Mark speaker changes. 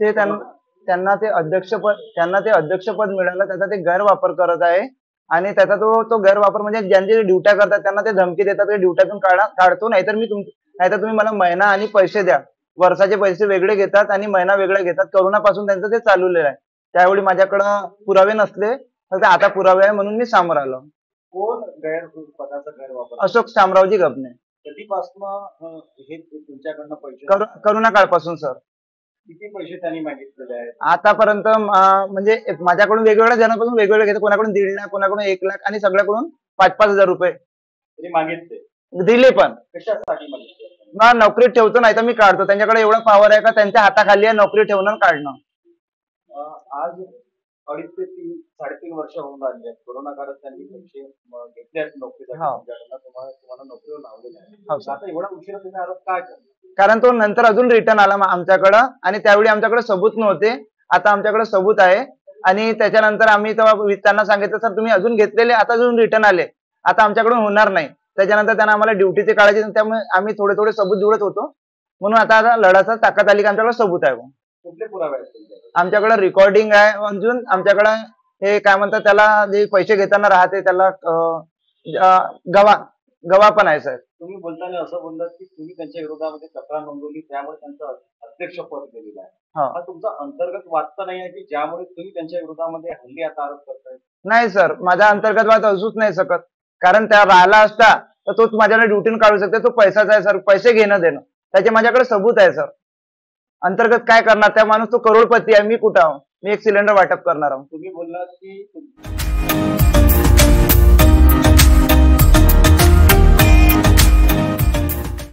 Speaker 1: ते त्यांना ते अध्यक्षपद मिळालं, त्याचा ते गैरवापर करत आहे आणि त्याचा तो गैरवापर म्हणजे ज्यांचे ड्युट्या करतात त्यांना ते धमकी देतात की ड्युट्यातून काढतो, नाहीतर तुम्ही मला महिना आणि पैसे द्या. वर्षाचे पैसे वेगळे घेतात आणि महिना वेगळा घेतात. करोनापासून त्यांचं ते चालवलेलं आहे. त्यावेळी माझ्याकडं पुरावे नसले तर ते आता पुरावे आहे म्हणून मी सामोर आलो.
Speaker 2: कोण पदाचा गैरवापर?
Speaker 1: अशोक शामरावजी गबने.
Speaker 2: कधीपासून हे तुमच्याकडनं पैसे?
Speaker 1: करोना काळपासून सर.
Speaker 2: किती पैसे त्यांनी मागितलेले आहेत
Speaker 1: आतापर्यंत? म्हणजे माझ्याकडून वेगवेगळ्या जणांपासून वेगवेगळे घेतात. कोणाकडून 1.5 लाख, कोणाकडून 1 लाख आणि सगळ्याकडून 5-5 हजार रुपये
Speaker 2: तरी मागितले.
Speaker 1: दिले. पण
Speaker 2: कशासाठी मागितले?
Speaker 1: नोकरीत ठेवतो नाही तर मी काढतो. त्यांच्याकडे एवढा पॉवर आहे का त्यांच्या हाताखाली आहे नोकरी ठेवणं काढणं.
Speaker 2: आज 2.5 ते 3-3.5 वर्ष होऊन राहिले आहेत. कोरोना काळात त्यांनी पैसे घेतले आहेत नोकरीसाठी. तुम्हाला नोकरीवर लावलेलं आहे. आता एवढा उशिरा तुम्ही आरोप काय करता?
Speaker 1: कारण तो नंतर अजून रिटर्न आला आमच्याकडं आणि त्यावेळी आमच्याकडे सबूत नव्हते. आता आमच्याकडे सबूत आहे आणि त्याच्यानंतर आम्ही तेव्हा त्यांना सांगितलं सर तुम्ही अजून घेतलेले आता अजून रिटर्न आले, आता आमच्याकडून होणार नाही. त्याच्यानंतर त्यांना आम्हाला ड्युटीची काळजी, त्यामुळे आम्ही थोडे थोडे सबूत जुळत होतो. म्हणून आता लढाचा ताकद आली की आमच्याकडे सबूत आहे.
Speaker 2: कुठले पुरावे आहेत?
Speaker 1: आमच्याकडे रेकॉर्डिंग आहे. अजून आमच्याकडे हे काय म्हणतात त्याला, जे पैसे घेताना राहते त्याला गवा पण आहे सर.
Speaker 2: तुम्ही बोलताना असं बोललात की तुम्ही त्यांच्या विरोधामध्ये तक्रार नोंदवली त्यामुळे त्यांचं अध्यक्षपद केलेलं आहे. हा तुमचा अंतर्गत वाद तर नाही आहे की ज्यामुळे तुम्ही त्यांच्या विरोधामध्ये हल्ली आता आरोप करताय?
Speaker 1: नाही सर, माझा अंतर्गत वाद असूच नाही शकत. कारण त्या राहिला असता तर तोच माझ्याकडे ड्युटीन काढू शकते. तो पैसाचा आहे सर, पैसे घेणं देणं, त्याचे माझ्याकडे सबूत आहे सर. अंतर्गत काय करणार? त्या माणूस तो करोडपती आहे, मी कुठं आहो? मी एक सिलेंडर वाटप करणार आहोत.
Speaker 2: तुम्ही बोललात की